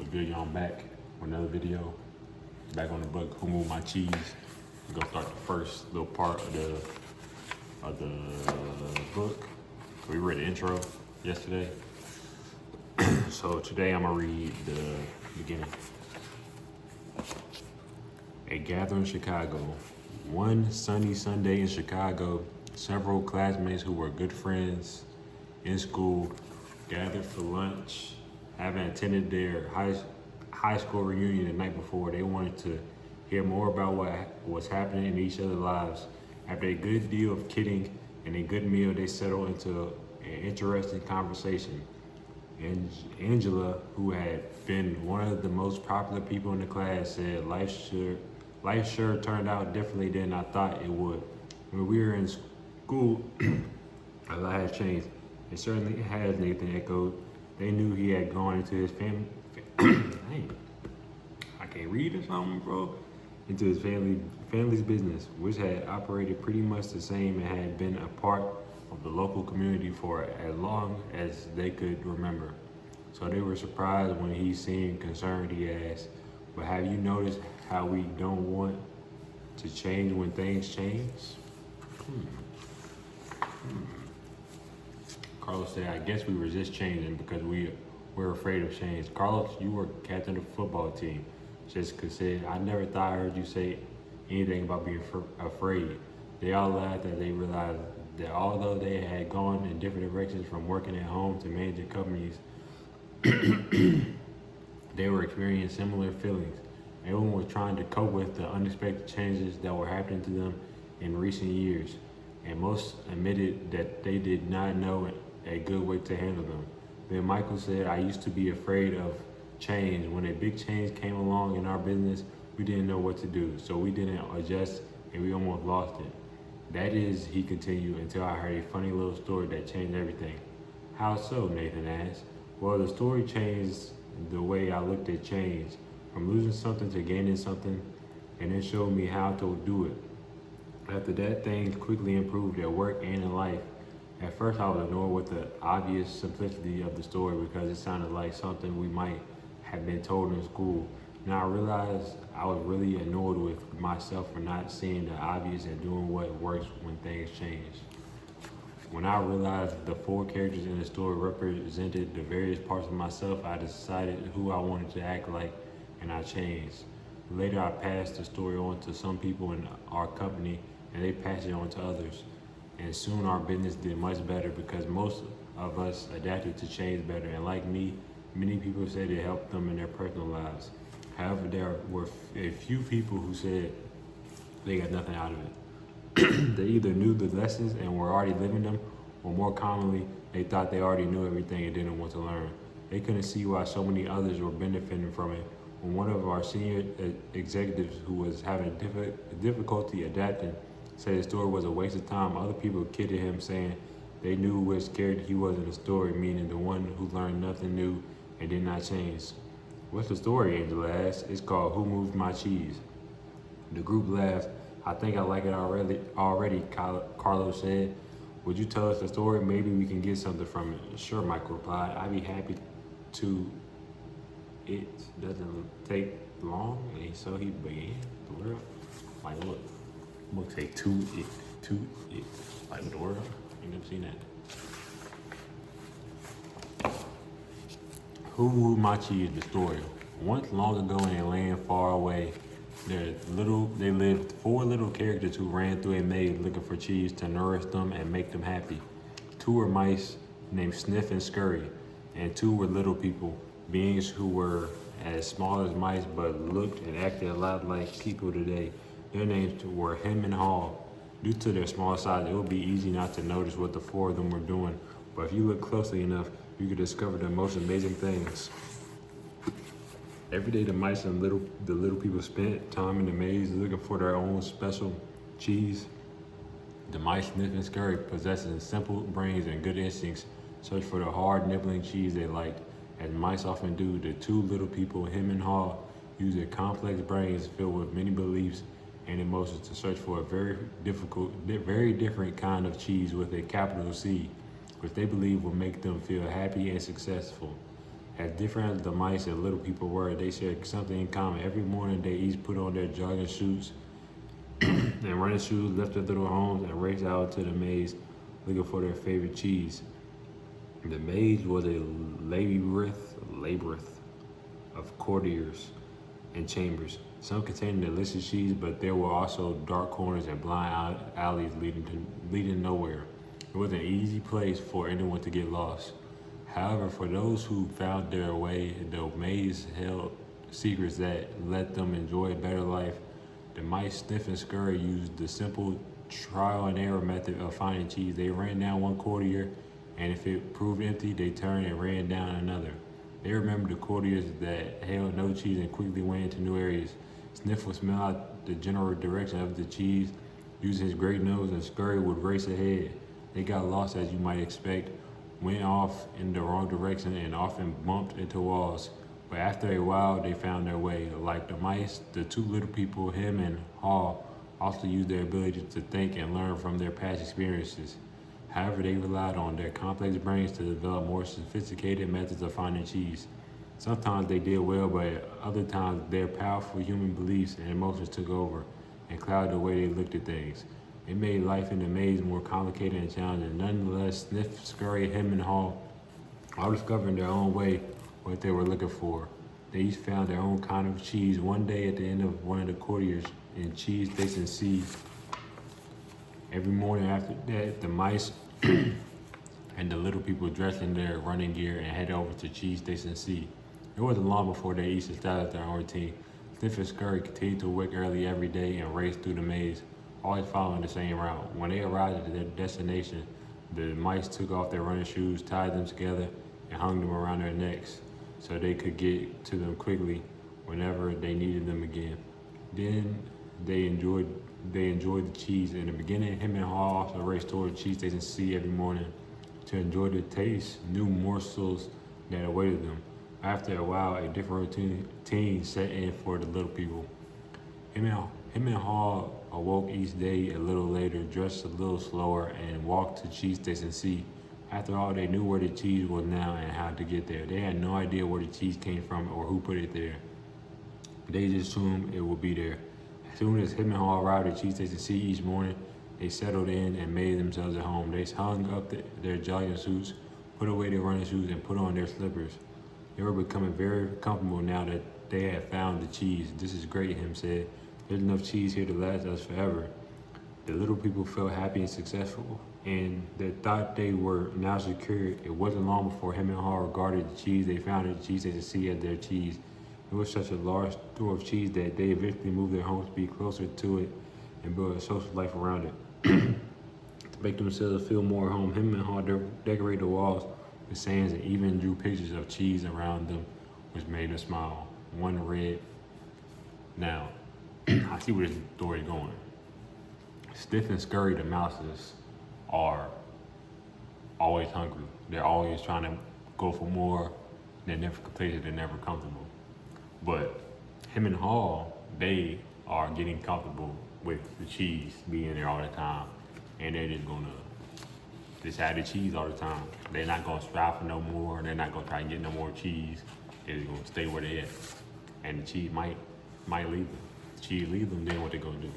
What's good, y'all? I'm back with another video. Back on the book, Who Moved My Cheese? We're gonna start the first little part of the book. We read the intro yesterday. So today I'm gonna read the beginning. A gathering in Chicago. One sunny Sunday in Chicago, several classmates who were good friends in school gathered for lunch. Having attended their high school reunion the night before, they wanted to hear more about what was happening in each other's lives. After a good deal of kidding and a good meal, they settled into an interesting conversation. And Angela, who had been one of the most popular people in the class, said, life sure turned out differently than I thought it would. When we were in school, a lot has changed. It certainly has, Nathan echoed. They knew he had gone into his family. Dang, I can't read or something, bro. Into his family's business, which had operated pretty much the same and had been a part of the local community for as long as they could remember. So they were surprised when he seemed concerned. He asked, "But have you noticed how we don't want to change when things change?" Carlos said, "I guess we resist changing because we're afraid of change." Carlos, you were captain of the football team. Jessica said, "I never thought I heard you say anything about being afraid." They all laughed as they realized that although they had gone in different directions from working at home to managing companies, they were experiencing similar feelings. Everyone was trying to cope with the unexpected changes that were happening to them in recent years, and most admitted that they did not know a good way to handle them. Then Michael said, "I used to be afraid of change. When a big change came along in our business, we didn't know what to do, so we didn't adjust and we almost lost it. That is," he continued, "until I heard a funny little story that changed everything." "How so?" Nathan asked. "Well, the story changed the way I looked at change, from losing something to gaining something, and it showed me how to do it. After that, things quickly improved at work and in life. At first, I was annoyed with the obvious simplicity of the story because it sounded like something we might have been told in school. Now I realized I was really annoyed with myself for not seeing the obvious and doing what works when things change. When I realized the four characters in the story represented the various parts of myself, I decided who I wanted to act like, and I changed. Later, I passed the story on to some people in our company, and they passed it on to others. And soon our business did much better because most of us adapted to change better. And like me, many people said it helped them in their personal lives. However, there were a few people who said they got nothing out of it. They either knew the lessons and were already living them, or more commonly, they thought they already knew everything and didn't want to learn. They couldn't see why so many others were benefiting from it. When one of our senior executives who was having difficulty adapting said the story was a waste of time, other people kidded him, saying they knew which character he was in the story, meaning the one who learned nothing new and did not change. "What's the story?" Angela asked. "It's called Who Moved My Cheese." The group laughed. "I think I like it already, Carlos said. "Would you tell us the story? Maybe we can get something from it." "Sure," Michael replied. "I'd be happy to. It doesn't take long." And so he began the world. Like, look. I'm gonna say to it, like the world. You never seen that. Who Moved My Cheese? The story. Once long ago in a land far away, they lived four little characters who ran through a maze looking for cheese to nourish them and make them happy. Two were mice named Sniff and Scurry, and two were little people, beings who were as small as mice but looked and acted a lot like people today. Their names were Hem and Haw. Due to their small size, it would be easy not to notice what the four of them were doing, but if you look closely enough, you could discover the most amazing things. Every day, the mice and the little people spent time in the maze looking for their own special cheese. The mice, Sniff and Scurry, possessing simple brains and good instincts, searched for the hard, nibbling cheese they liked. As mice often do, the two little people, Hem and Haw, used their complex brains filled with many beliefs and emotions to search for a very different kind of cheese with a capital C, which they believe will make them feel happy and successful. As different as the mice and little people were, they shared something in common. Every morning they each put on their jogging shoes and running shoes, left their little homes, and raced out to the maze looking for their favorite cheese. The maze was a labyrinth of corridors and chambers, some containing delicious cheese, but there were also dark corners and blind alleys leading nowhere. It was an easy place for anyone to get lost. However, for those who found their way, the maze held secrets that let them enjoy a better life. The mice Sniff and Scurry used the simple trial and error method of finding cheese. They ran down one corridor, and if it proved empty, they turned and ran down another. They remembered the corridors that held no cheese and quickly went into new areas. Sniff would smell out the general direction of the cheese using his great nose, and Scurry would race ahead. They got lost, as you might expect, went off in the wrong direction, and often bumped into walls. But after a while, they found their way. Like the mice, the two little people, Him and Haw, also used their ability to think and learn from their past experiences. However, they relied on their complex brains to develop more sophisticated methods of finding cheese. Sometimes they did well, but other times their powerful human beliefs and emotions took over and clouded the way they looked at things. It made life in the maze more complicated and challenging. Nonetheless, Sniff, Scurry, Him, and Haw all discovered in their own way what they were looking for. They each found their own kind of cheese. One day at the end of one of the corridors in Cheese Station C, every morning after that, the mice and the little people dressed in their running gear and headed over to Cheese Station C. It wasn't long before they each established their own routine. Sniff and Scurry continued to wake early every day and race through the maze, always following the same route. When they arrived at their destination, the mice took off their running shoes, tied them together, and hung them around their necks so they could get to them quickly whenever they needed them again. Then they enjoyed the cheese. In the beginning, Him and Haw also raced toward Cheese Station C every morning to enjoy the taste, new morsels that awaited them. After a while, a different routine set in for the little people. Him and Haw awoke each day a little later, dressed a little slower, and walked to Cheese Station C. After all, they knew where the cheese was now and how to get there. They had no idea where the cheese came from or who put it there. They just assumed it would be there. As soon as Him and Haw arrived at Cheese Station C each morning, they settled in and made themselves at home. They hung up their jogging suits, put away their running shoes, and put on their slippers. They were becoming very comfortable now that they had found the cheese. "This is great," Him said. "There's enough cheese here to last us forever." The little people felt happy and successful, and they thought they were now secure. It wasn't long before Him and Haw regarded the cheese they found at Cheese Station C as their cheese. It was such a large store of cheese that they eventually moved their homes to be closer to it and built a social life around it. To make themselves feel more at home, Him and Haw decorated the walls with sayings and even drew pictures of cheese around them, which made them smile. One read, "Now, I see where this story is going. Sniff and Scurry, the mouses, are always hungry. They're always trying to go for more. They're never complacent, they're never comfortable. But Him and Haw, they are getting comfortable with the cheese being there all the time. And they're just gonna just have the cheese all the time. They're not gonna strive for no more. They're not gonna try and get no more cheese. They're just gonna stay where they at. And the cheese might leave them. The cheese leave them, then what they gonna do?